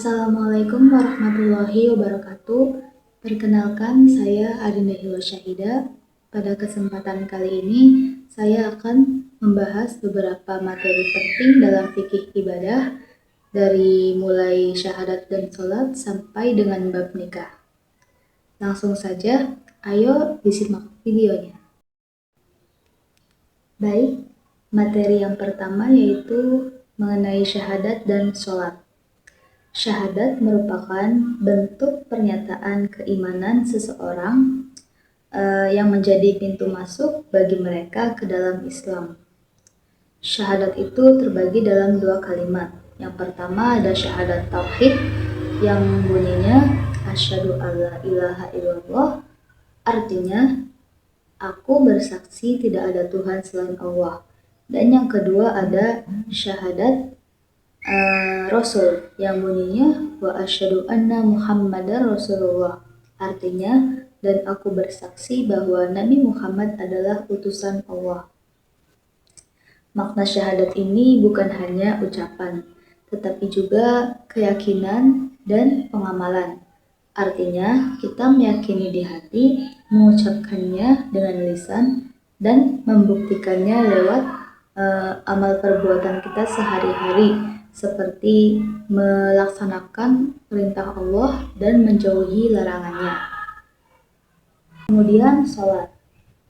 Assalamualaikum warahmatullahi wabarakatuh. Perkenalkan, saya Adinda Hilwa Syahida. Pada kesempatan kali ini, saya akan membahas beberapa materi penting dalam fikih ibadah, dari mulai syahadat dan sholat sampai dengan bab nikah. Langsung saja, ayo disimak videonya. Baik, materi yang pertama yaitu mengenai syahadat dan sholat. Syahadat merupakan bentuk pernyataan keimanan seseorang yang menjadi pintu masuk bagi mereka ke dalam Islam. Syahadat itu terbagi dalam 2 kalimat. Yang pertama ada syahadat tauhid yang bunyinya asyhadu alla ilaha illallah, artinya aku bersaksi tidak ada Tuhan selain Allah. Dan yang kedua ada syahadat Rasul yang bunyinya wa asyhadu anna Muhammadar Rasulullah, artinya dan aku bersaksi bahwa Nabi Muhammad adalah utusan Allah. Makna syahadat ini bukan hanya ucapan, tetapi juga keyakinan dan pengamalan. Artinya kita meyakini di hati, mengucapkannya dengan lisan, dan membuktikannya lewat amal perbuatan kita sehari-hari, seperti melaksanakan perintah Allah dan menjauhi larangannya. Kemudian sholat.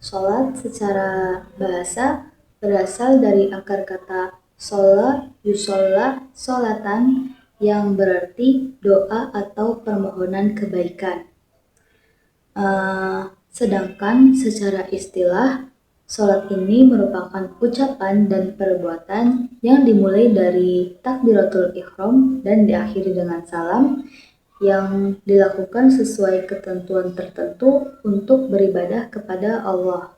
Sholat secara bahasa berasal dari akar kata sholla, yusolla, sholatan, yang berarti doa atau permohonan kebaikan. Sedangkan secara istilah, sholat ini merupakan ucapan dan perbuatan yang dimulai dari takbiratul ihram dan diakhiri dengan salam, yang dilakukan sesuai ketentuan tertentu untuk beribadah kepada Allah.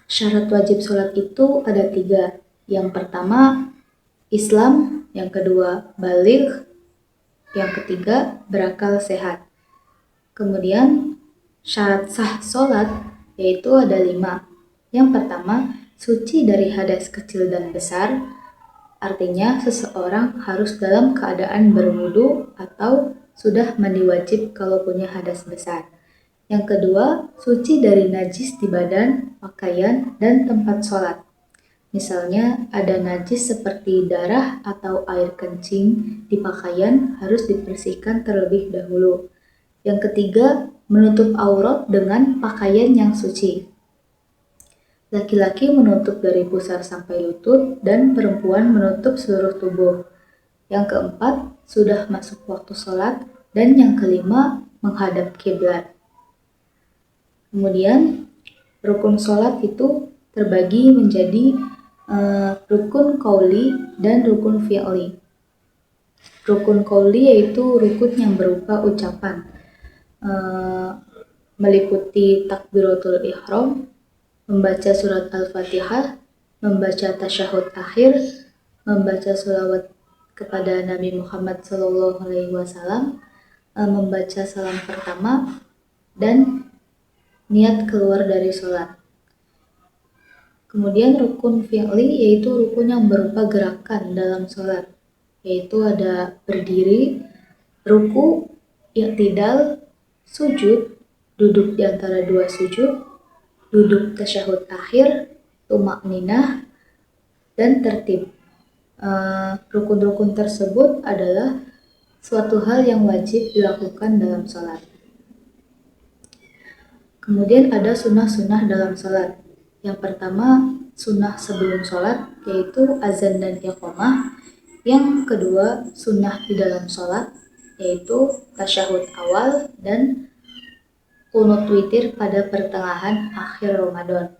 Syarat wajib sholat itu ada 3. Yang pertama Islam, yang kedua baligh, yang ketiga berakal sehat. Kemudian syarat sah sholat yaitu ada 5. Yang pertama, suci dari hadas kecil dan besar, artinya seseorang harus dalam keadaan berwudu atau sudah mandi wajib kalau punya hadas besar. Yang kedua, suci dari najis di badan, pakaian, dan tempat sholat. Misalnya ada najis seperti darah atau air kencing di pakaian harus dibersihkan terlebih dahulu. Yang ketiga, menutup aurat dengan pakaian yang suci. Laki-laki menutup dari pusar sampai lutut dan perempuan menutup seluruh tubuh. Yang keempat, sudah masuk waktu sholat. Dan yang kelima, menghadap kiblat. Kemudian, rukun sholat itu terbagi menjadi rukun qauli dan rukun fi'li. Rukun qauli yaitu rukun yang berupa ucapan, meliputi takbiratul ihram, membaca surat Al-Fatihah, membaca tasyahud akhir, membaca sholawat kepada Nabi Muhammad SAW, membaca salam pertama, dan niat keluar dari sholat. Kemudian rukun fi'li yaitu rukun yang berupa gerakan dalam sholat, yaitu ada berdiri, ruku, i'tidal, sujud, duduk di antara 2 sujud, duduk tasyahud akhir, tumakninah, dan tertib. Rukun-rukun tersebut adalah suatu hal yang wajib dilakukan dalam sholat. Kemudian ada sunnah-sunnah dalam sholat. Yang pertama, sunnah sebelum sholat, yaitu azan dan iqamah. Yang kedua, sunnah di dalam sholat, yaitu tasyahud awal dan qunut witir pada pertengahan akhir Ramadan.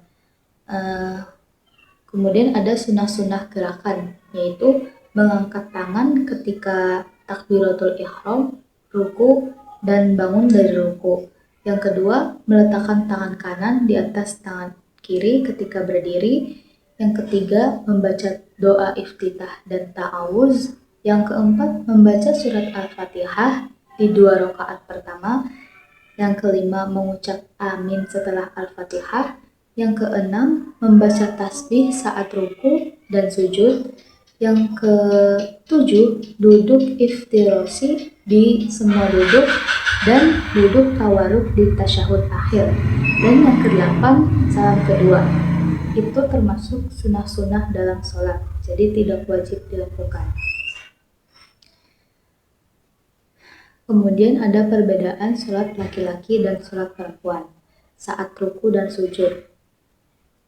Kemudian ada sunnah-sunnah gerakan, yaitu mengangkat tangan ketika takbiratul ihram, ruku, dan bangun dari ruku. Yang kedua, meletakkan tangan kanan di atas tangan kiri ketika berdiri. Yang ketiga, membaca doa iftitah dan ta'awuz. Yang keempat, membaca surat Al-Fatihah di 2 rakaat pertama. Yang kelima, mengucap amin setelah Al-Fatihah. Yang keenam, membaca tasbih saat ruku dan sujud. Yang ketujuh, duduk iftirosi di semua duduk dan duduk tawaruk di tasyahud akhir. Dan yang kedelapan, salam kedua. Itu termasuk sunnah-sunnah dalam sholat, jadi tidak wajib dilakukan. Kemudian ada perbedaan sholat laki-laki dan sholat perempuan saat ruku dan sujud.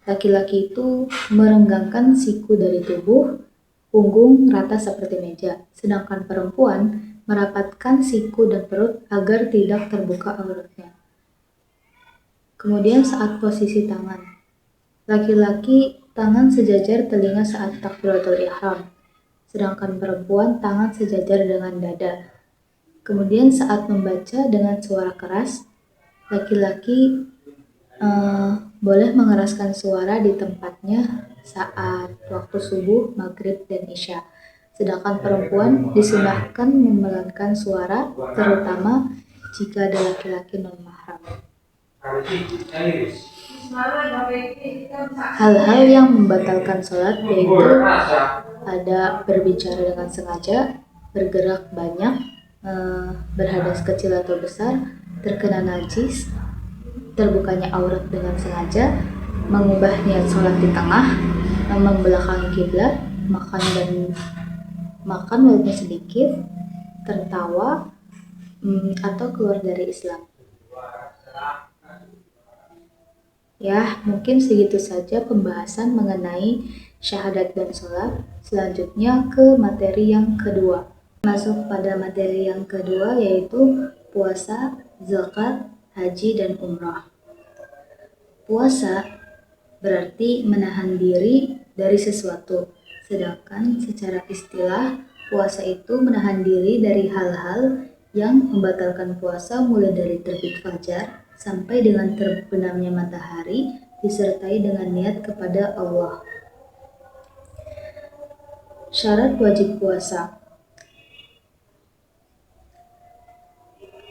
Laki-laki itu merenggangkan siku dari tubuh, punggung rata seperti meja, sedangkan perempuan merapatkan siku dan perut agar tidak terbuka auratnya. Kemudian saat posisi tangan, laki-laki tangan sejajar telinga saat takbiratul ihram, sedangkan perempuan tangan sejajar dengan dada. Kemudian saat membaca dengan suara keras, laki-laki boleh mengeraskan suara di tempatnya saat waktu subuh, maghrib, dan isya. Sedangkan perempuan disunahkan memelankan suara, terutama jika ada laki-laki non-mahram. Hal-hal yang membatalkan sholat yaitu ada berbicara dengan sengaja, bergerak banyak, berhadas kecil atau besar, terkena najis, terbukanya aurat dengan sengaja, mengubah niat sholat di tengah, membelakangi kiblat, makan walaupun sedikit, tertawa, atau keluar dari Islam. Ya, mungkin segitu saja pembahasan mengenai syahadat dan sholat. Selanjutnya ke materi yang kedua. Masuk pada materi yang kedua yaitu puasa, zakat, haji, dan umrah. Puasa berarti menahan diri dari sesuatu, sedangkan secara istilah puasa itu menahan diri dari hal-hal yang membatalkan puasa mulai dari terbit fajar sampai dengan terbenamnya matahari disertai dengan niat kepada Allah. Syarat wajib puasa.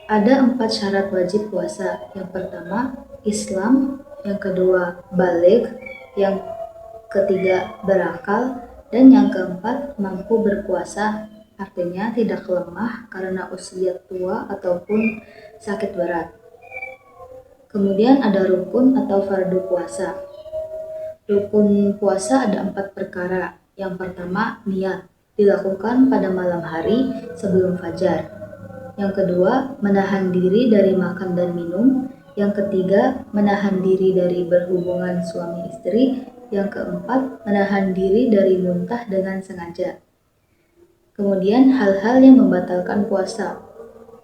Ada 4 syarat wajib puasa. Yang pertama, Islam. Yang kedua, baligh. Yang ketiga, berakal. Dan yang keempat, mampu berpuasa. Artinya tidak lemah karena usia tua ataupun sakit berat. Kemudian ada rukun atau fardu puasa. Rukun puasa ada 4 perkara. Yang pertama, niat. Dilakukan pada malam hari sebelum fajar. Yang kedua, menahan diri dari makan dan minum. Yang ketiga, menahan diri dari berhubungan suami istri. Yang keempat, menahan diri dari muntah dengan sengaja. Kemudian hal-hal yang membatalkan puasa.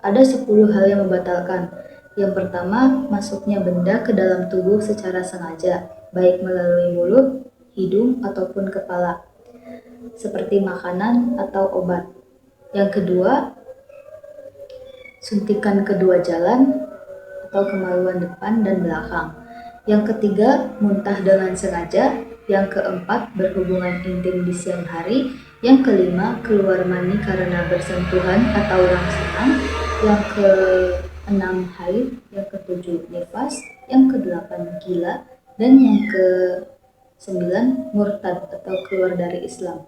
Ada 10 hal yang membatalkan. Yang pertama, masuknya benda ke dalam tubuh secara sengaja, baik melalui mulut, hidung, ataupun kepala, seperti makanan atau obat. Yang kedua, suntikan kedua jalan atau kemaluan depan dan belakang. Yang ketiga, muntah dengan sengaja. Yang keempat, berhubungan intim di siang hari. Yang kelima, keluar mani karena bersentuhan atau rangsangan. Yang keenam, haid. Yang ketujuh, nifas. Yang kedelapan, gila. Dan yang kesembilan, murtad atau keluar dari Islam.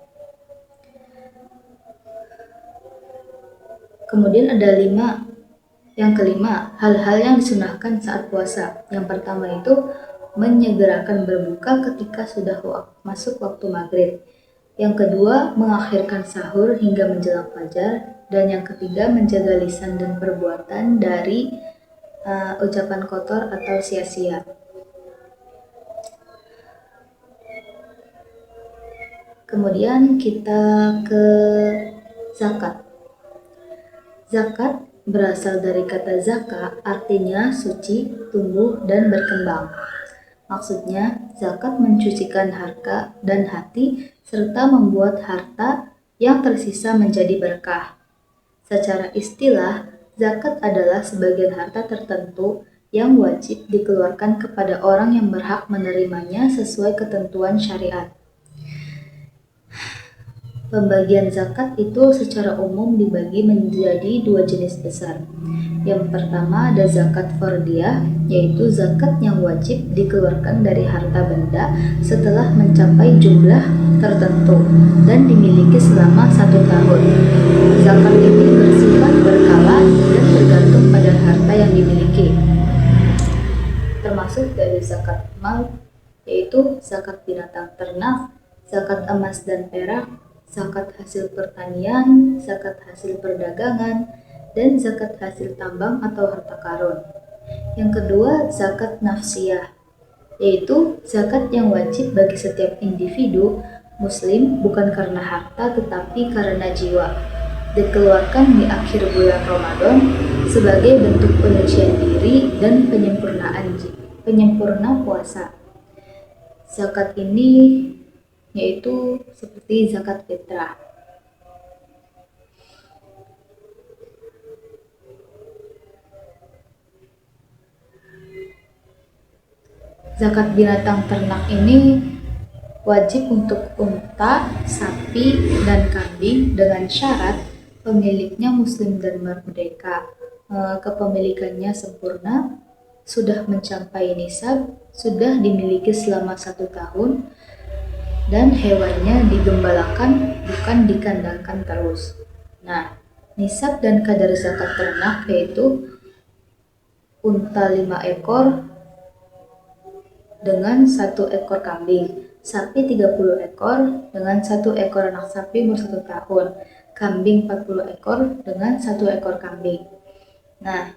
Kemudian ada yang kelima, hal-hal yang disunahkan saat puasa. Yang pertama itu menyegerakan berbuka ketika sudah masuk waktu maghrib. Yang kedua, mengakhirkan sahur hingga menjelang fajar. Dan yang ketiga, menjaga lisan dan perbuatan dari ucapan kotor atau sia-sia. Kemudian kita ke zakat. Zakat berasal dari kata zaka, artinya suci, tumbuh, dan berkembang. Maksudnya, zakat mencucikan harta dan hati, serta membuat harta yang tersisa menjadi berkah. Secara istilah, zakat adalah sebagian harta tertentu yang wajib dikeluarkan kepada orang yang berhak menerimanya sesuai ketentuan syariat. Pembagian zakat itu secara umum dibagi menjadi 2 jenis besar. Yang pertama ada zakat fardiyah, yaitu zakat yang wajib dikeluarkan dari harta benda setelah mencapai jumlah tertentu dan dimiliki selama 1 tahun. Zakat ini bersifat berkala dan tergantung pada harta yang dimiliki. Termasuk dari zakat mal, yaitu zakat binatang ternak, zakat emas dan perak, zakat hasil pertanian, zakat hasil perdagangan, dan zakat hasil tambang atau harta karun. Yang kedua, zakat nafsiyah, yaitu zakat yang wajib bagi setiap individu muslim bukan karena harta tetapi karena jiwa. Dikeluarkan di akhir bulan Ramadan sebagai bentuk penyucian diri dan penyempurna puasa. Zakat ini yaitu seperti zakat fitrah. Zakat binatang ternak ini wajib untuk unta, sapi, dan kambing dengan syarat pemiliknya muslim dan merdeka, kepemilikannya sempurna, sudah mencapai nisab, sudah dimiliki selama 1 tahun, dan hewannya digembalakan bukan dikandangkan terus. Nah, nisab dan kadar zakat ternak yaitu unta 5 ekor dengan 1 ekor kambing, sapi 30 ekor dengan 1 ekor anak sapi umur 1 tahun, kambing 40 ekor dengan 1 ekor kambing. Nah,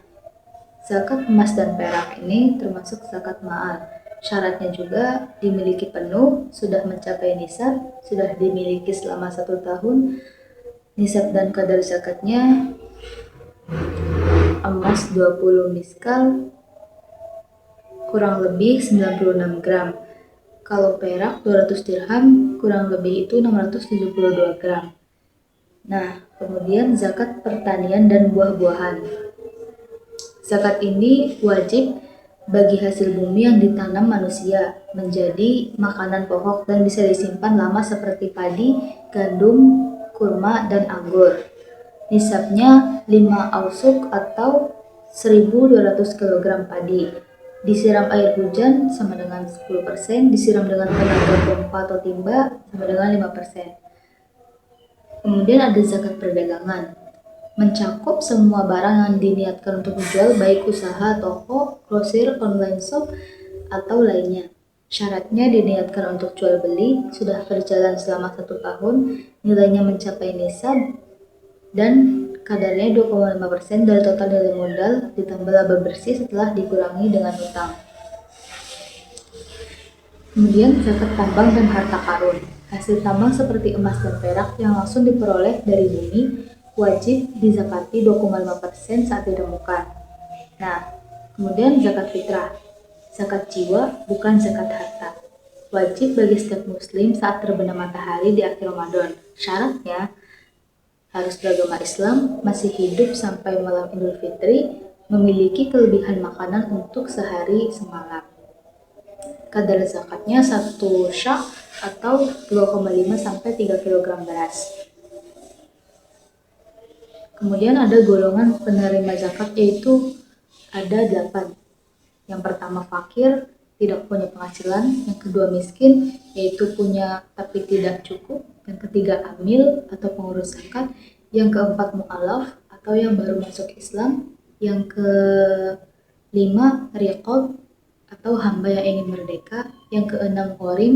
zakat emas dan perak ini termasuk zakat ma'al. Syaratnya juga dimiliki penuh, sudah mencapai nisab, sudah dimiliki selama 1 tahun. Nisab dan kadar zakatnya emas 20 miskal, kurang lebih 96 gram. Kalau perak 200 dirham, kurang lebih itu 672 gram. Nah, kemudian zakat pertanian dan buah-buahan. Zakat ini wajib bagi hasil bumi yang ditanam manusia menjadi makanan pokok dan bisa disimpan lama seperti padi, gandum, kurma, dan anggur. Nisabnya 5 ausuk atau 1.200 kg padi. Disiram air hujan sama dengan 10%, disiram dengan tenaga pompa atau timba sama dengan 5%. Kemudian ada zakat perdagangan, mencakup semua barang yang diniatkan untuk dijual baik usaha, toko, grosir, online shop, atau lainnya. Syaratnya diniatkan untuk jual beli, sudah berjalan selama 1 tahun, nilainya mencapai nisab, dan kadarnya 2,5% dari total nilai modal ditambah laba bersih setelah dikurangi dengan hutang. Kemudian zakat tambang dan harta karun. Hasil tambang seperti emas dan perak yang langsung diperoleh dari bumi wajib dizakati 2,5% saat ditemukan. Nah, kemudian zakat fitrah. Zakat jiwa bukan zakat harta. Wajib bagi setiap muslim saat terbenam matahari di akhir Ramadan. Syaratnya harus beragama Islam, masih hidup sampai malam Idul Fitri, memiliki kelebihan makanan untuk sehari semalam. Kadar zakatnya 1 syak atau 2,5 sampai 3 kg beras. Kemudian ada golongan penerima zakat yaitu ada 8. Yang pertama fakir, tidak punya penghasilan. Yang kedua miskin, yaitu punya tapi tidak cukup. Yang ketiga amil atau pengurus zakat. Yang keempat mu'alaf atau yang baru masuk Islam. Yang kelima riqab atau hamba yang ingin merdeka. Yang keenam gharim,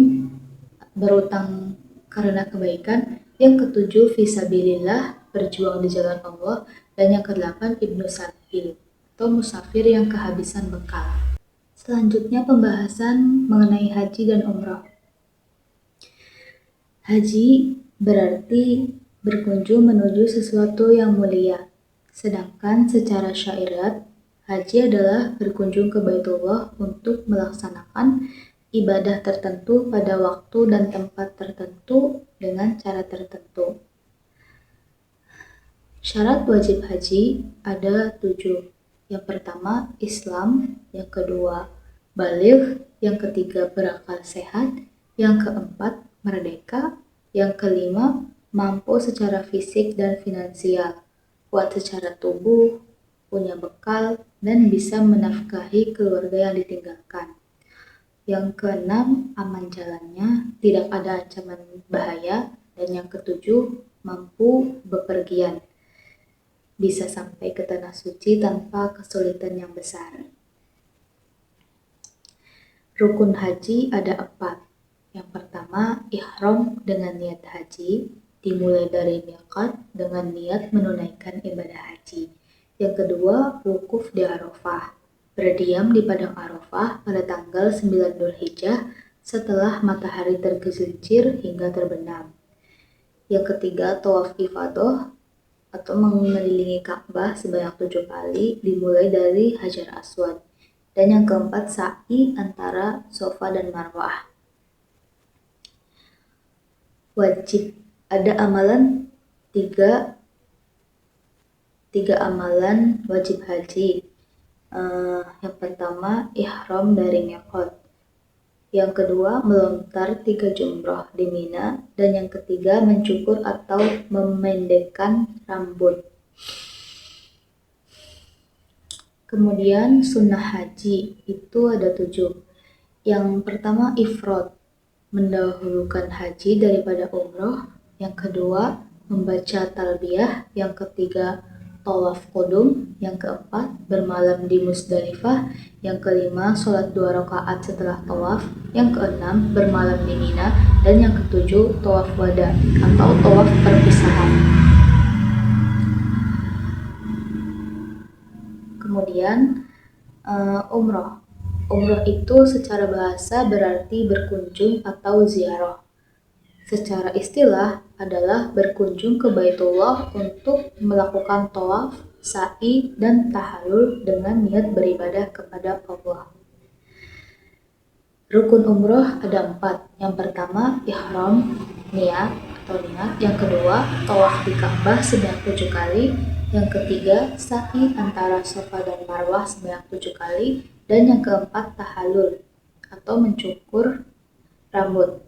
berutang karena kebaikan. Yang ketujuh fisabilillah, berjuang di jalan Allah. Dan yang kedelapan ibnu sabil atau musafir yang kehabisan bekal. Selanjutnya pembahasan mengenai haji dan umrah. Haji berarti berkunjung menuju sesuatu yang mulia. Sedangkan secara syariat, haji adalah berkunjung ke Baitullah untuk melaksanakan ibadah tertentu pada waktu dan tempat tertentu dengan cara tertentu. Syarat wajib haji ada 7. Yang pertama, Islam. Yang kedua, baligh. Yang ketiga, berakal sehat. Yang keempat, merdeka. Yang kelima, mampu secara fisik dan finansial, kuat secara tubuh, punya bekal, dan bisa menafkahi keluarga yang ditinggalkan. Yang keenam, aman jalannya, tidak ada ancaman bahaya. Dan yang ketujuh, mampu bepergian, bisa sampai ke tanah suci tanpa kesulitan yang besar. Rukun haji ada 4. Yang pertama, ihram dengan niat haji, dimulai dari miqat dengan niat menunaikan ibadah haji. Yang kedua, wukuf di Arafah, berdiam di padang Arafah pada tanggal 9 Dzulhijjah setelah matahari tergelincir hingga terbenam. Yang ketiga, tawaf ifadah atau mengelilingi Ka'bah sebanyak 7 kali dimulai dari Hajar Aswad. Dan yang keempat, sa'i antara Safa dan Marwah. Wajib ada amalan tiga amalan wajib haji. Yang pertama, ihram dari miqat. Yang kedua, melontar 3 jumroh di Mina. Dan yang ketiga, mencukur atau memendekkan rambut. Kemudian sunnah haji itu ada 7. Yang pertama, ifrad, mendahulukan haji daripada umroh. Yang kedua, membaca talbiyah. Yang ketiga, tawaf qudum. Yang keempat, bermalam di Musdalifah. Yang kelima, sholat 2 rakaat setelah tawaf. Yang keenam, bermalam di Mina. Dan yang ketujuh, tawaf wada atau tawaf perpisahan. Kemudian umroh. Umroh itu secara bahasa berarti berkunjung atau ziarah. Secara istilah adalah berkunjung ke Baitullah untuk melakukan tawaf, sa'i, dan tahallul dengan niat beribadah kepada Allah. Rukun umroh ada 4. Yang pertama, ihram, niat atau niat. Yang kedua, tawaf di Ka'bah sebanyak 7 kali. Yang ketiga, sa'i antara Safa dan Marwah sebanyak 7 kali. Dan yang keempat, tahallul atau mencukur rambut.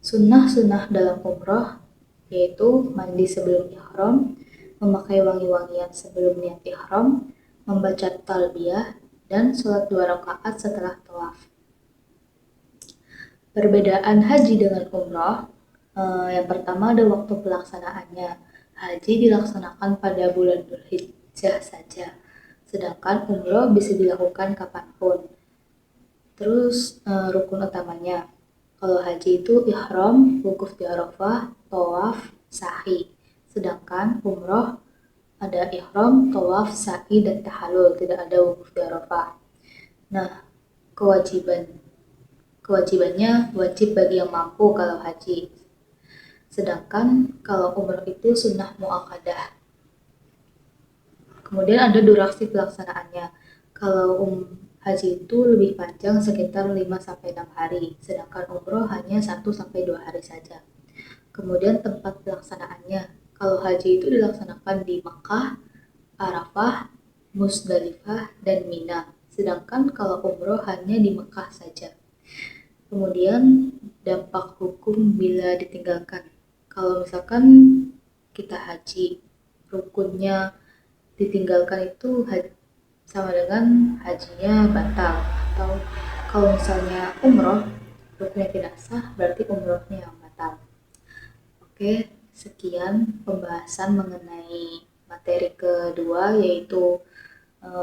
Sunnah-sunnah dalam umroh yaitu mandi sebelum ihram, memakai wangi-wangian sebelum niat ihram, membaca talbiyah, dan sholat 2 rakaat setelah tawaf. Perbedaan haji dengan umroh, yang pertama ada waktu pelaksanaannya. Haji dilaksanakan pada bulan Dzulhijjah saja, sedangkan umroh bisa dilakukan kapanpun. Terus rukun utamanya, kalau haji itu ihram, wukuf di Arafah, tawaf, sa'i. Sedangkan umroh ada ihram, tawaf, sa'i, dan tahallul, tidak ada wukuf di Arafah. Nah, kewajibannya wajib bagi yang mampu kalau haji. Sedangkan kalau umroh itu sunnah muakkadah. Kemudian ada durasi pelaksanaannya. Kalau haji itu lebih panjang sekitar 5-6 hari, sedangkan umroh hanya 1-2 hari saja. Kemudian tempat pelaksanaannya. Kalau haji itu dilaksanakan di Makkah, Arafah, Musdalifah, dan Mina. Sedangkan kalau umroh hanya di Makkah saja. Kemudian dampak hukum bila ditinggalkan. Kalau misalkan kita haji, rukunnya ditinggalkan itu sama dengan hajinya batal. Atau kalau misalnya umroh, rukunnya tidak sah, berarti umrohnya yang batal. Oke, sekian pembahasan mengenai materi kedua yaitu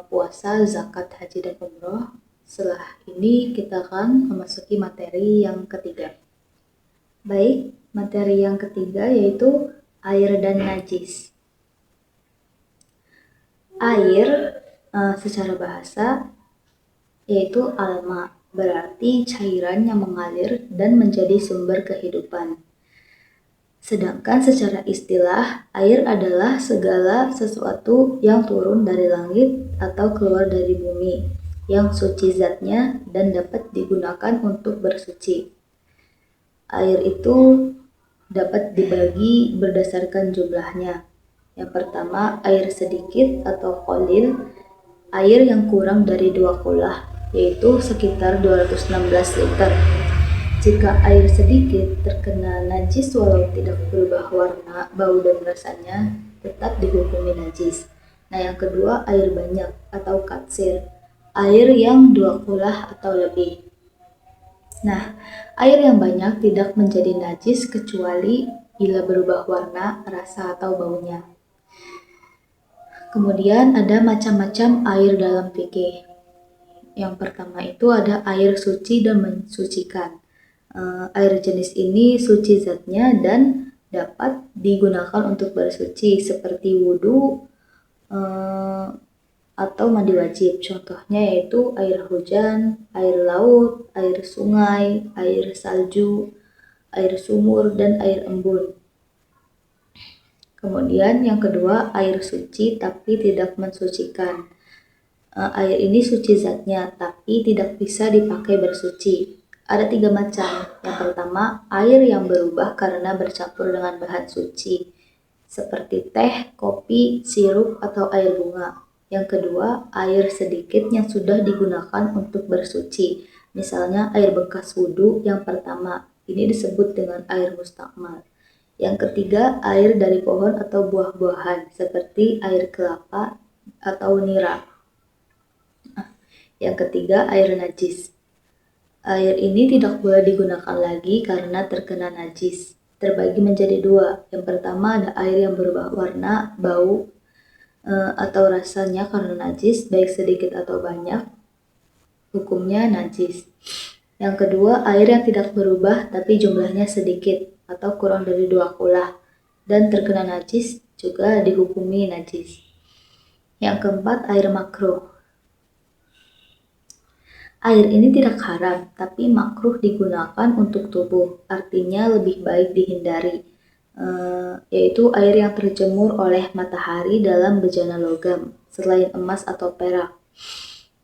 puasa, zakat, haji, dan umroh. Setelah ini kita akan memasuki materi yang ketiga. Baik, materi yang ketiga yaitu air dan najis. Air secara bahasa yaitu alma, berarti cairan yang mengalir dan menjadi sumber kehidupan. Sedangkan secara istilah, air adalah segala sesuatu yang turun dari langit atau keluar dari bumi, yang suci zatnya dan dapat digunakan untuk bersuci. Air itu dapat dibagi berdasarkan jumlahnya. Yang pertama, air sedikit atau qalil, air yang kurang dari 2 kulah, yaitu sekitar 216 liter. Jika air sedikit terkena najis walau tidak berubah warna, bau, dan rasanya, tetap dihukumi najis. Nah, yang kedua, air banyak atau katsir, air yang 2 kulah atau lebih. Nah, air yang banyak tidak menjadi najis kecuali bila berubah warna, rasa, atau baunya. Kemudian ada macam-macam air dalam fikih. Yang pertama itu ada air suci dan mensucikan. Air jenis ini suci zatnya dan dapat digunakan untuk bersuci seperti wudhu atau mandi wajib. Contohnya yaitu air hujan, air laut, air sungai, air salju, air sumur, dan air embun. Kemudian yang kedua air suci tapi tidak mensucikan. Air ini suci zatnya tapi tidak bisa dipakai bersuci. Ada 3 macam. Yang pertama, air yang berubah karena bercampur dengan bahan suci, seperti teh, kopi, sirup, atau air bunga. Yang kedua, air sedikit yang sudah digunakan untuk bersuci. Misalnya air bekas wudhu yang pertama, ini disebut dengan air mustakmal. Yang ketiga, air dari pohon atau buah-buahan, seperti air kelapa atau nira. Yang ketiga, air najis. Air ini tidak boleh digunakan lagi karena terkena najis. Terbagi menjadi 2. Yang pertama ada air yang berubah warna, bau, atau rasanya karena najis, baik sedikit atau banyak. Hukumnya najis. Yang kedua, air yang tidak berubah tapi jumlahnya sedikit atau kurang dari 2 kulah dan terkena najis juga dihukumi najis. Yang keempat, air makruh. Air ini tidak haram, tapi makruh digunakan untuk tubuh, artinya lebih baik dihindari, yaitu air yang terjemur oleh matahari dalam bejana logam, selain emas atau perak.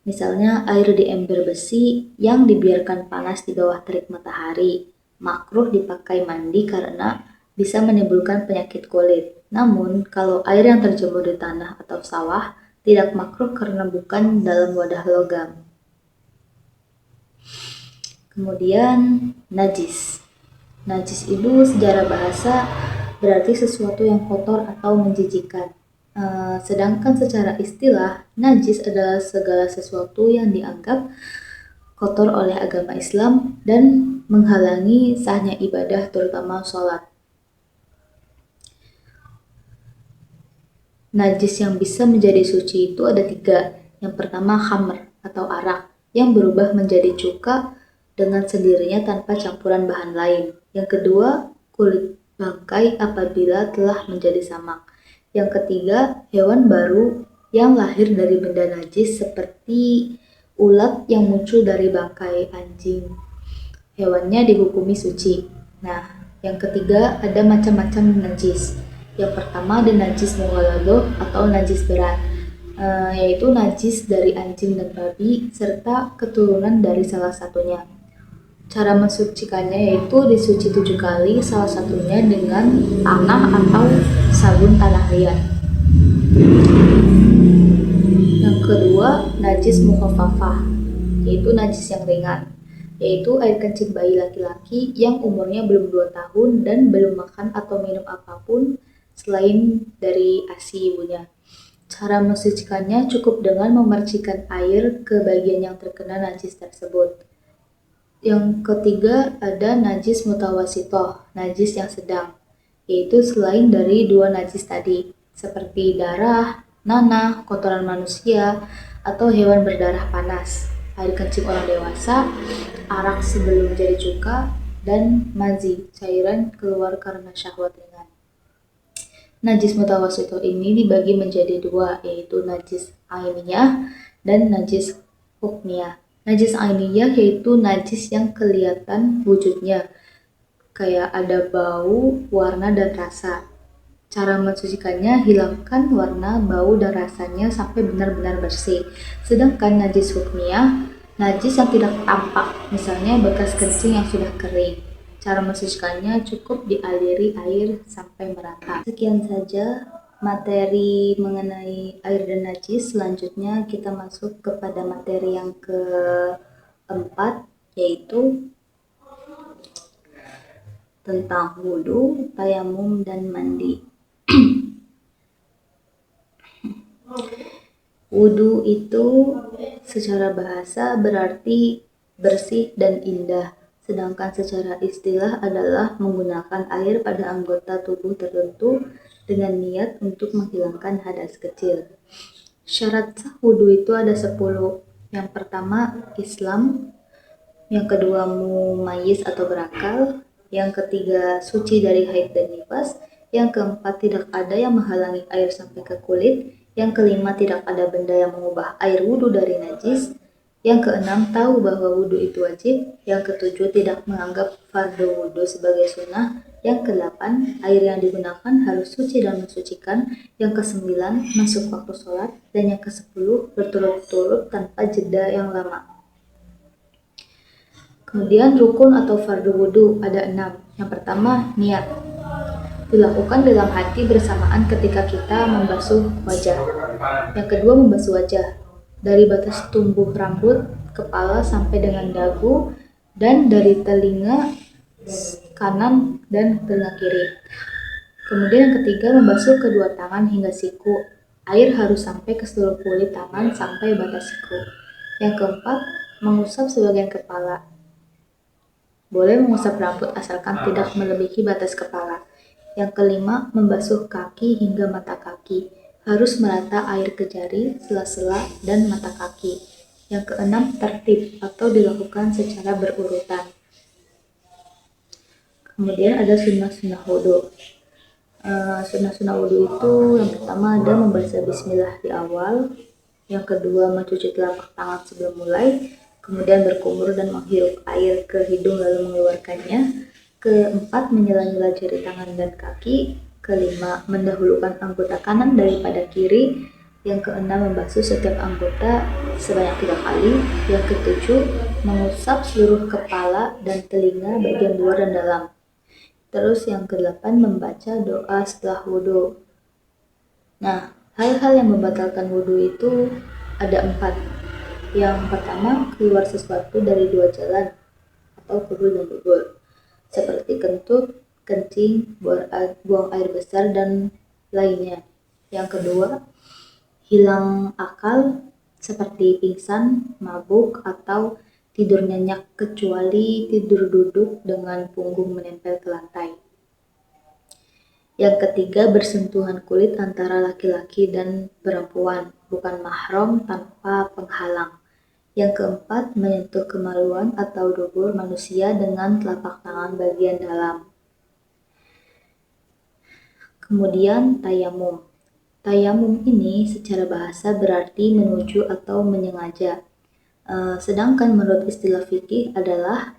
Misalnya air di ember besi yang dibiarkan panas di bawah terik matahari, makruh dipakai mandi karena bisa menimbulkan penyakit kulit. Namun, kalau air yang terjemur di tanah atau sawah, tidak makruh karena bukan dalam wadah logam. Kemudian najis. Najis itu secara bahasa berarti sesuatu yang kotor atau menjijikkan. Sedangkan secara istilah, najis adalah segala sesuatu yang dianggap kotor oleh agama Islam dan menghalangi sahnya ibadah, terutama sholat. Najis yang bisa menjadi suci itu ada 3. Yang pertama khamr atau arak yang berubah menjadi cuka dengan sendirinya tanpa campuran bahan lain. Yang kedua, kulit bangkai apabila telah menjadi samak. Yang ketiga, hewan baru yang lahir dari benda najis seperti ulat yang muncul dari bangkai anjing. Hewannya dihukumi suci. Nah, yang ketiga ada macam-macam najis. Yang pertama ada najis mughaladhah atau najis berat, yaitu najis dari anjing dan babi serta keturunan dari salah satunya. Cara mensucikannya yaitu disuci 7 kali, salah satunya dengan tanah atau sabun tanah liat. Yang kedua, najis mukhaffafah, yaitu najis yang ringan, yaitu air kencing bayi laki-laki yang umurnya belum 2 tahun dan belum makan atau minum apapun selain dari ASI ibunya. Cara mensucikannya cukup dengan memercikan air ke bagian yang terkena najis tersebut. Yang ketiga ada najis mutawasitoh, najis yang sedang, yaitu selain dari 2 najis tadi, seperti darah, nanah, kotoran manusia, atau hewan berdarah panas, air kencing orang dewasa, arak sebelum jadi cuka, dan mazi, cairan keluar karena syahwat ringan. Najis mutawasitoh ini dibagi menjadi 2, yaitu najis ainiyah dan najis hukmiyah. Najis ainiyah yaitu najis yang kelihatan wujudnya, kayak ada bau, warna, dan rasa. Cara mensucikannya, hilangkan warna, bau, dan rasanya sampai benar-benar bersih. Sedangkan najis hukmiyah, najis yang tidak tampak, misalnya bekas kencing yang sudah kering. Cara mensucikannya cukup dialiri air sampai merata. Sekian saja materi mengenai air dan najis. Selanjutnya kita masuk kepada materi yang keempat, yaitu tentang wudhu, tayamum, dan mandi. Wudhu itu secara bahasa berarti bersih dan indah. sedangkan secara istilah adalah menggunakan air pada anggota tubuh tertentu dengan niat untuk menghilangkan hadas kecil. Syarat sah wudhu itu ada 10. Yang pertama, Islam. Yang kedua, mumayyiz atau berakal. Yang ketiga, suci dari haid dan nifas. Yang keempat, tidak ada yang menghalangi air sampai ke kulit. Yang kelima, tidak ada benda yang mengubah air wudhu dari najis. Yang keenam, tahu bahwa wudhu itu wajib. Yang ketujuh, tidak menganggap fardu wudhu sebagai sunnah. Yang kedelapan, air yang digunakan harus suci dan mensucikan. Yang kesembilan, masuk waktu sholat. Dan yang kesepuluh, berturut-turut tanpa jeda yang lama. Kemudian rukun atau fardu wudhu ada 6. Yang pertama, niat. Dilakukan dalam hati bersamaan ketika kita membasuh wajah. Yang kedua, membasuh wajah. Dari batas tumbuh rambut, kepala sampai dengan dagu, dan dari telinga kanan dan telinga kiri. Kemudian yang ketiga, membasuh kedua tangan hingga siku. Air harus sampai ke seluruh kulit tangan sampai batas siku. Yang keempat, mengusap sebagian kepala. Boleh mengusap rambut asalkan tidak melebihi batas kepala. Yang kelima, membasuh kaki hingga mata kaki. Harus merata air ke jari, sela-sela, dan mata kaki. Yang keenam, tertib atau dilakukan secara berurutan. Kemudian ada sunnah-sunnah wudhu. Sunnah-sunnah wudhu itu yang pertama ada membaca bismillah di awal. Yang kedua, mencuci telapak tangan sebelum mulai. Kemudian berkumur dan menghirup air ke hidung lalu mengeluarkannya. Keempat, menyela-nyela jari tangan dan kaki. Kelima, mendahulukan anggota kanan daripada kiri. Yang keenam, membasuh setiap anggota sebanyak 3 kali. Yang ketujuh, mengusap seluruh kepala dan telinga bagian luar dan dalam. Terus yang kedelapan, membaca doa setelah wudhu. Nah, hal-hal yang membatalkan wudhu itu ada 4. Yang pertama, keluar sesuatu dari 2 jalan atau kudul dan dubur, seperti kentut, kencing, buang air besar, dan lainnya. Yang kedua, hilang akal seperti pingsan, mabuk, atau tidur nyenyak kecuali tidur duduk dengan punggung menempel ke lantai. Yang ketiga, bersentuhan kulit antara laki-laki dan perempuan, bukan mahram tanpa penghalang. Yang keempat, menyentuh kemaluan atau dubur manusia dengan telapak tangan bagian dalam. Kemudian tayamum. Tayamum ini secara bahasa berarti menuju atau menyengaja. Sedangkan menurut istilah fikih adalah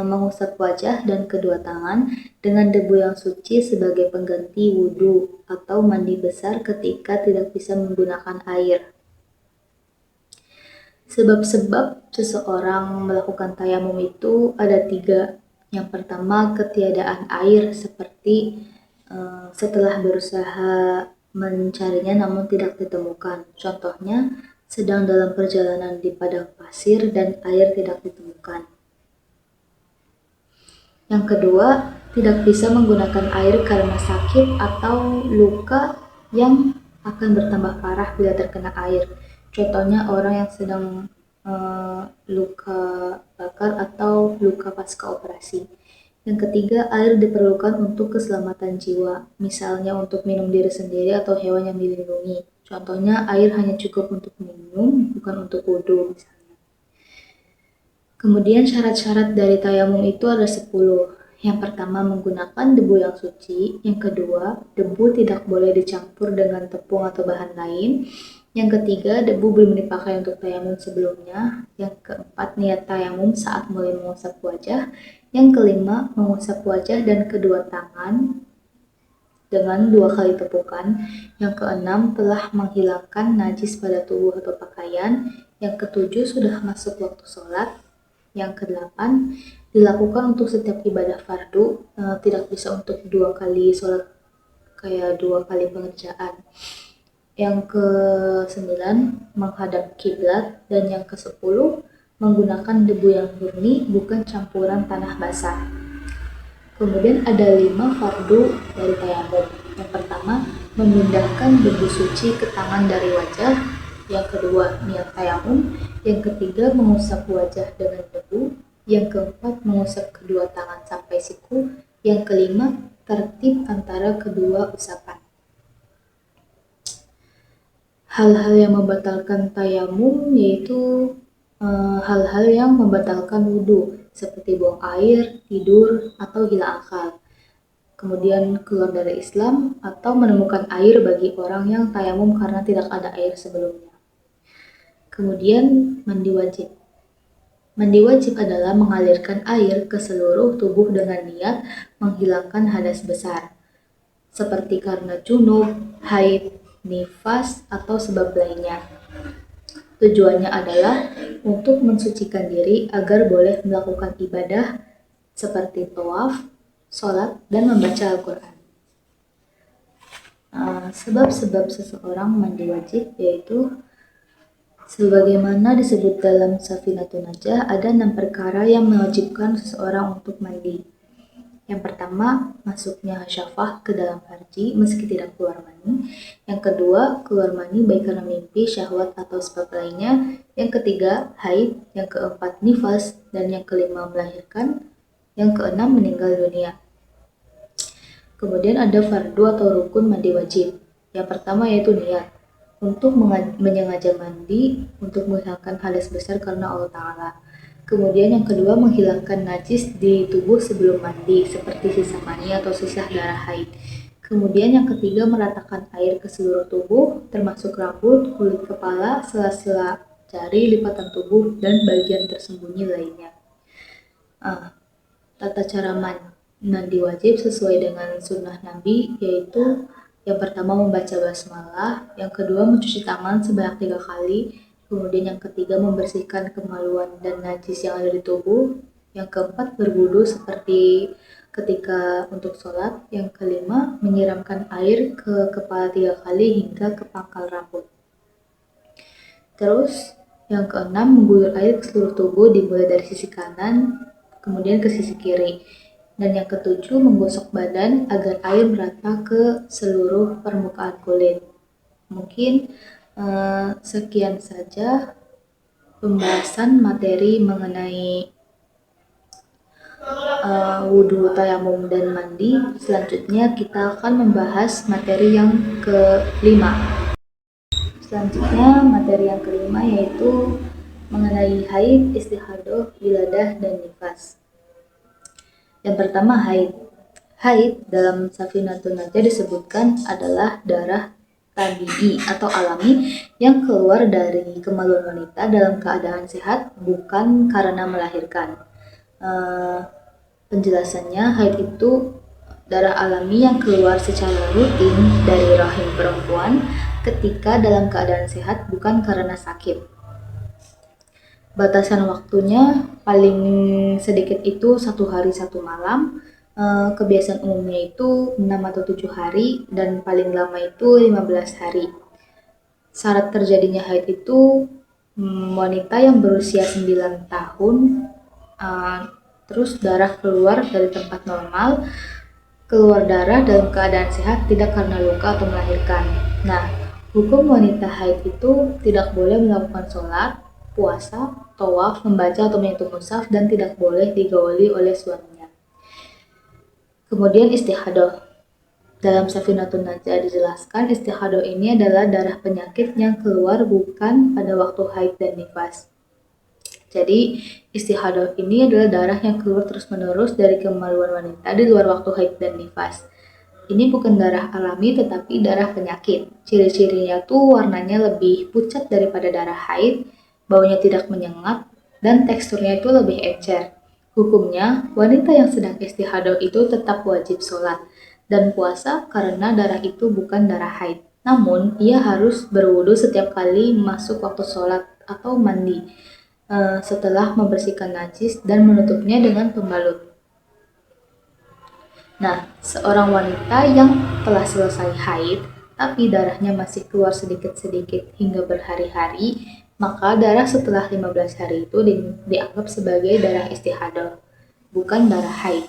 mengusap wajah dan kedua tangan dengan debu yang suci sebagai pengganti wudhu atau mandi besar ketika tidak bisa menggunakan air. Sebab-sebab seseorang melakukan tayamum itu ada 3. Yang pertama, ketiadaan air seperti setelah berusaha mencarinya namun tidak ditemukan. Contohnya, sedang dalam perjalanan di padang pasir dan air tidak ditemukan. Yang kedua, tidak bisa menggunakan air karena sakit atau luka yang akan bertambah parah bila terkena air. Contohnya orang yang sedang luka bakar atau luka pasca operasi. Yang ketiga, air diperlukan untuk keselamatan jiwa, misalnya untuk minum diri sendiri atau hewan yang dilindungi. Contohnya, air hanya cukup untuk minum, bukan untuk wudhu misalnya. Kemudian syarat-syarat dari tayamum itu ada 10. Yang pertama, menggunakan debu yang suci. Yang kedua, debu tidak boleh dicampur dengan tepung atau bahan lain. Yang ketiga, debu belum dipakai untuk tayamum sebelumnya. Yang keempat, niat tayamum saat mulai mengusap wajah. Yang kelima, mengusap wajah dan kedua tangan dengan 2 kali tepukan. Yang keenam, telah menghilangkan najis pada tubuh atau pakaian. Yang ketujuh, sudah masuk waktu sholat. Yang kedelapan, dilakukan untuk setiap ibadah fardu, tidak bisa untuk 2 kali sholat kayak 2 kali pengerjaan. Yang ke-9, menghadap kiblat. Dan yang ke-10, menggunakan debu yang murni, bukan campuran tanah basah. Kemudian ada 5 fardu dari tayamum. Yang pertama, memindahkan debu suci ke tangan dari wajah. Yang kedua, niat tayamum. Yang ketiga, mengusap wajah dengan debu. Yang keempat, mengusap kedua tangan sampai siku. Yang kelima, tertib antara kedua usapan. Hal-hal yang membatalkan tayamum yaitu hal-hal yang membatalkan wudhu, seperti buang air, tidur, atau hilang akal. Kemudian keluar dari Islam atau menemukan air bagi orang yang tayamum karena tidak ada air sebelumnya. Kemudian mandi wajib. Mandi wajib adalah mengalirkan air ke seluruh tubuh dengan niat menghilangkan hadas besar, seperti karena junub, haid, nifas, atau sebab lainnya. Tujuannya adalah untuk mensucikan diri agar boleh melakukan ibadah seperti tawaf, sholat, dan membaca Al-Quran. Sebab-sebab seseorang mandi wajib yaitu sebagaimana disebut dalam Safinatun Najah, ada 6 perkara yang mewajibkan seseorang untuk mandi. Yang pertama, masuknya syafah ke dalam farji meski tidak keluar mani. Yang kedua, keluar mani baik karena mimpi, syahwat, atau sebab lainnya. Yang ketiga, haid. Yang keempat, nifas. Dan yang kelima, melahirkan. Yang keenam, meninggal dunia. Kemudian ada fardu atau rukun mandi wajib. Yang pertama yaitu niat. Untuk menyengaja mandi untuk menghilangkan hadas besar karena Allah Ta'ala. Kemudian yang kedua, menghilangkan najis di tubuh sebelum mandi, seperti sisa mani atau sisa darah haid. Kemudian yang ketiga, meratakan air ke seluruh tubuh, termasuk rambut, kulit kepala, sela-sela jari, lipatan tubuh, dan bagian tersembunyi lainnya. Tata cara mandi wajib sesuai dengan sunnah Nabi, yaitu yang pertama membaca basmalah, yang kedua mencuci tangan sebanyak 3 kali, kemudian yang ketiga membersihkan kemaluan dan najis yang ada di tubuh, yang keempat berwudu seperti ketika untuk sholat, yang kelima menyiramkan air ke kepala 3 kali hingga ke pangkal rambut. Terus yang keenam, mengguyur air ke seluruh tubuh dimulai dari sisi kanan kemudian ke sisi kiri. Dan yang ketujuh, menggosok badan agar air merata ke seluruh permukaan kulit. Mungkin sekian saja pembahasan materi mengenai wudhu, tayamum, dan mandi. Selanjutnya kita akan membahas materi yang kelima. Selanjutnya materi yang kelima yaitu mengenai haid, istihadah, wiladah, dan nifas. Yang pertama, haid. Haid dalam Safinatun Najah disebutkan adalah darah tabi'i atau alami yang keluar dari kemaluan wanita dalam keadaan sehat, bukan karena melahirkan. Penjelasannya, haid itu darah alami yang keluar secara rutin dari rahim perempuan ketika dalam keadaan sehat, bukan karena sakit. Batasan waktunya paling sedikit itu 1 hari 1 malam. Kebiasaan umumnya itu 6 atau 7 hari dan paling lama itu 15 hari. Syarat terjadinya haid itu wanita yang berusia 9 tahun, terus darah keluar dari tempat normal, keluar darah dalam keadaan sehat, tidak karena luka atau melahirkan. Nah, hukum wanita haid itu tidak boleh melakukan sholat, puasa, tawaf, membaca atau menyentuh mushaf, dan tidak boleh digauli oleh suaminya. Kemudian istihadah. Dalam Safinatun Najah dijelaskan istihadah ini adalah darah penyakit yang keluar bukan pada waktu haid dan nifas. Jadi istihadah ini adalah darah yang keluar terus-menerus dari kemaluan wanita di luar waktu haid dan nifas. Ini bukan darah alami tetapi darah penyakit. Ciri-cirinya tuh warnanya lebih pucat daripada darah haid, baunya tidak menyengat, dan teksturnya itu lebih encer. Hukumnya, wanita yang sedang istihadah itu tetap wajib sholat dan puasa karena darah itu bukan darah haid. Namun, ia harus berwudu setiap kali masuk waktu sholat atau mandi setelah membersihkan najis dan menutupnya dengan pembalut. Nah, seorang wanita yang telah selesai haid tapi darahnya masih keluar sedikit-sedikit hingga berhari-hari, maka darah setelah 15 hari itu dianggap sebagai darah istihadah, bukan darah haid.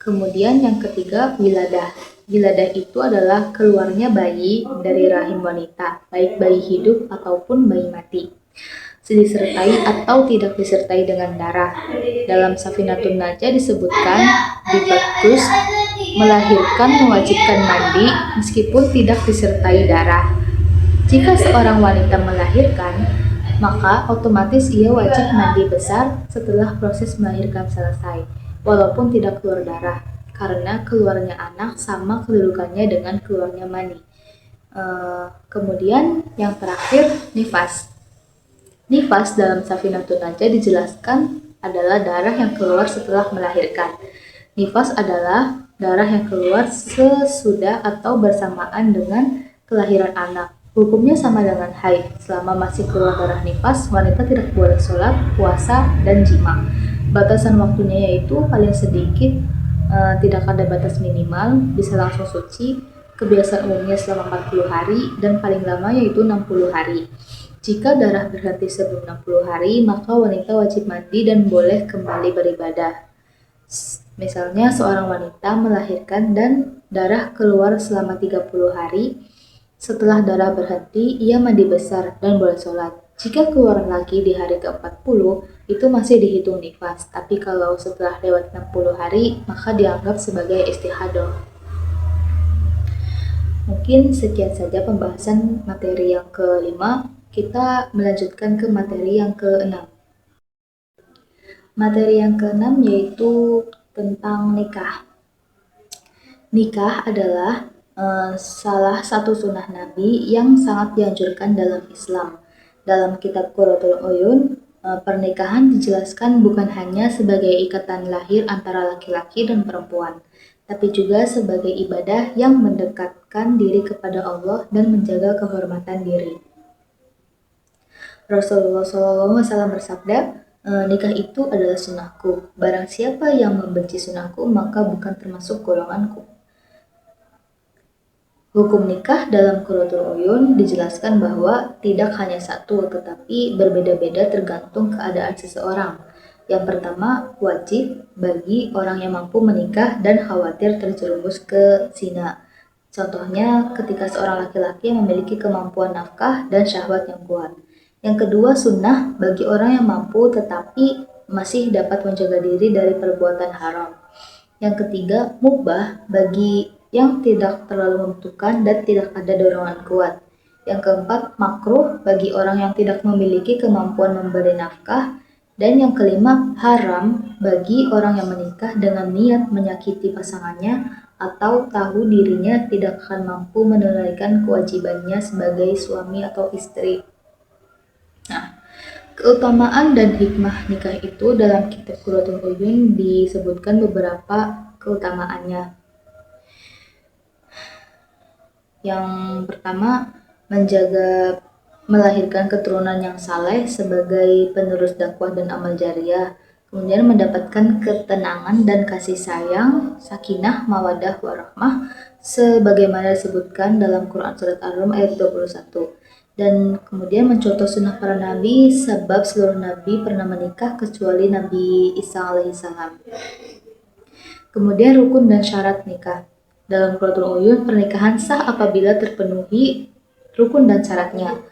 Kemudian yang ketiga, wiladah. Wiladah itu adalah keluarnya bayi dari rahim wanita, baik bayi hidup ataupun bayi mati. disertai atau tidak disertai dengan darah. Dalam Safinatun Najah disebutkan Dibagus melahirkan mewajibkan mandi meskipun tidak disertai darah. Jika seorang wanita melahirkan, maka otomatis ia wajib mandi besar setelah proses melahirkan selesai, walaupun tidak keluar darah, karena keluarnya anak sama kedudukannya dengan keluarnya mani. Kemudian yang terakhir, nifas. Nifas dalam Safinatun Najah dijelaskan adalah darah yang keluar setelah melahirkan. Nifas adalah darah yang keluar sesudah atau bersamaan dengan kelahiran anak. Hukumnya sama dengan haid. Selama masih keluar darah nifas, wanita tidak boleh sholat, puasa, dan jima. Batasan waktunya yaitu paling sedikit tidak ada batas minimal, bisa langsung suci. Kebiasaan umumnya selama 40 hari dan paling lama yaitu 60 hari. Jika darah berhenti sebelum 60 hari, maka wanita wajib mandi dan boleh kembali beribadah. Misalnya seorang wanita melahirkan dan darah keluar selama 30 hari. Setelah darah berhenti, ia mandi besar dan boleh sholat. Jika keluar lagi di hari ke-40, itu masih dihitung nifas. Tapi kalau setelah lewat 60 hari, maka dianggap sebagai istihadah. Mungkin sekian saja pembahasan materi yang ke-5. Kita melanjutkan ke materi yang ke-6. Materi yang ke-6 yaitu tentang nikah. Nikah adalah salah satu sunnah Nabi yang sangat dianjurkan dalam Islam. Dalam kitab Qurratul Uyun, pernikahan dijelaskan bukan hanya sebagai ikatan lahir antara laki-laki dan perempuan, tapi juga sebagai ibadah yang mendekatkan diri kepada Allah dan menjaga kehormatan diri. Rasulullah SAW bersabda, nikah itu adalah sunnahku. Barang siapa yang membenci sunnahku, maka bukan termasuk golonganku. Hukum nikah dalam Qurratul Uyun dijelaskan bahwa tidak hanya satu, tetapi berbeda-beda tergantung keadaan seseorang. Yang pertama, wajib bagi orang yang mampu menikah dan khawatir terjerumus ke zina. Contohnya, ketika seorang laki-laki memiliki kemampuan nafkah dan syahwat yang kuat. Yang kedua, sunnah bagi orang yang mampu tetapi masih dapat menjaga diri dari perbuatan haram. Yang ketiga, mubah bagi yang tidak terlalu membutuhkan dan tidak ada dorongan kuat. Yang keempat, makruh bagi orang yang tidak memiliki kemampuan memberi nafkah. Dan yang kelima, haram bagi orang yang menikah dengan niat menyakiti pasangannya atau tahu dirinya tidak akan mampu menunaikan kewajibannya sebagai suami atau istri. Nah, keutamaan dan hikmah nikah itu dalam kitab Qurratul Uyun disebutkan beberapa keutamaannya. Yang pertama, melahirkan keturunan yang saleh sebagai penerus dakwah dan amal jariah. Kemudian mendapatkan ketenangan dan kasih sayang, sakinah, mawadah, warahmah, sebagaimana disebutkan dalam Quran Surat Ar-Rum ayat 21. Dan kemudian mencontoh sunnah para nabi, sebab seluruh nabi pernah menikah kecuali Nabi Isa alaihissalam. Kemudian rukun dan syarat nikah. Dalam Qurratul Uyun, pernikahan sah apabila terpenuhi rukun dan syaratnya.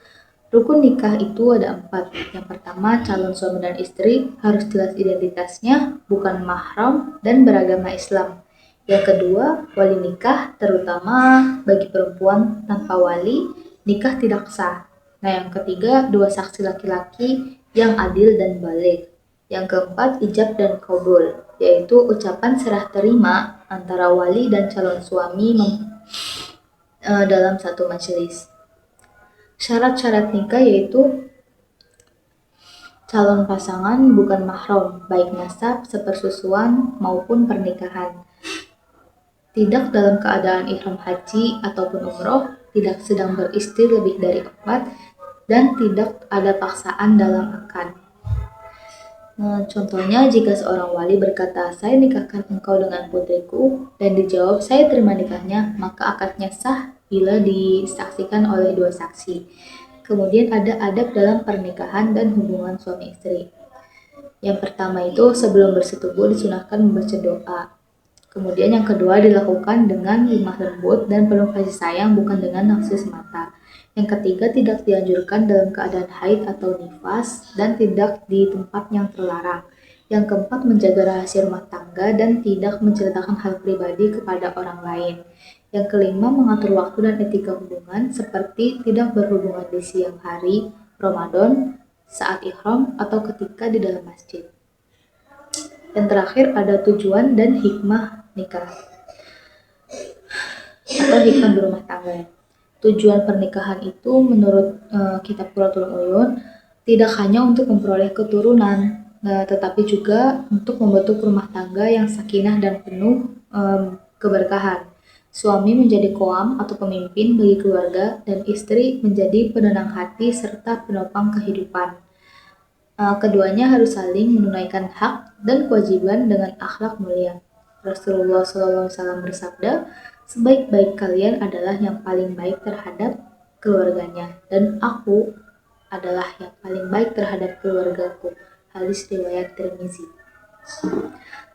Rukun nikah itu ada 4. Yang pertama, calon suami dan istri harus jelas identitasnya, bukan mahram, dan beragama Islam. Yang kedua, wali nikah, terutama bagi perempuan tanpa wali, nikah tidak sah. Nah, yang ketiga, 2 saksi laki-laki yang adil dan baligh. Yang keempat, ijab dan qabul, yaitu ucapan serah terima antara wali dan calon suami dalam satu majelis. Syarat-syarat nikah yaitu calon pasangan bukan mahram, baik nasab, sepersusuan, maupun pernikahan. Tidak dalam keadaan ihram haji ataupun umroh, tidak sedang beristri lebih dari 4, dan tidak ada paksaan dalam akad. Contohnya, jika seorang wali berkata, "Saya nikahkan engkau dengan putriku," dan dijawab, "Saya terima nikahnya," maka akadnya sah bila disaksikan oleh 2 saksi. Kemudian ada adab dalam pernikahan dan hubungan suami istri. Yang pertama itu, sebelum bersetubuh disunahkan membaca doa. Kemudian yang kedua dilakukan dengan lemah lembut dan penuh kasih sayang, bukan dengan nafsu semata. Yang ketiga, tidak dianjurkan dalam keadaan haid atau nifas dan tidak di tempat yang terlarang. Yang keempat, menjaga rahasia rumah tangga dan tidak menceritakan hal pribadi kepada orang lain. Yang kelima, mengatur waktu dan etika hubungan seperti tidak berhubungan di siang hari, Ramadan, saat ihram, atau ketika di dalam masjid. Yang terakhir, ada tujuan dan hikmah nikah atau hikmah berumah tangga. Tujuan pernikahan itu menurut kitab Qurratul Uyun tidak hanya untuk memperoleh keturunan, tetapi juga untuk membentuk rumah tangga yang sakinah dan penuh keberkahan. Suami menjadi koam atau pemimpin bagi keluarga dan istri menjadi penenang hati serta penopang kehidupan. Keduanya harus saling menunaikan hak dan kewajiban dengan akhlak mulia. Rasulullah SAW bersabda, sebaik-baik kalian adalah yang paling baik terhadap keluarganya, dan aku adalah yang paling baik terhadap keluargaku. Hadis riwayat Tirmizi.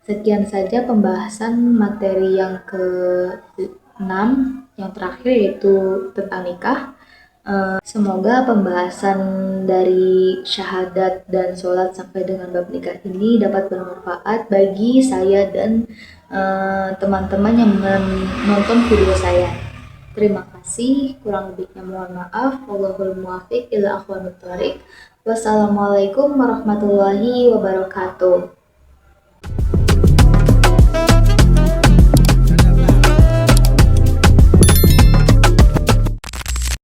Sekian saja pembahasan materi yang ke-6, yang terakhir yaitu tentang nikah. Semoga pembahasan dari syahadat dan sholat sampai dengan bab nikah ini dapat bermanfaat bagi saya dan teman-teman yang menonton video saya. Terima kasih, kurang lebihnya mohon maaf. Wallahul muwaffiq ila aqwamit thoriq. Wassalamualaikum warahmatullahi wabarakatuh.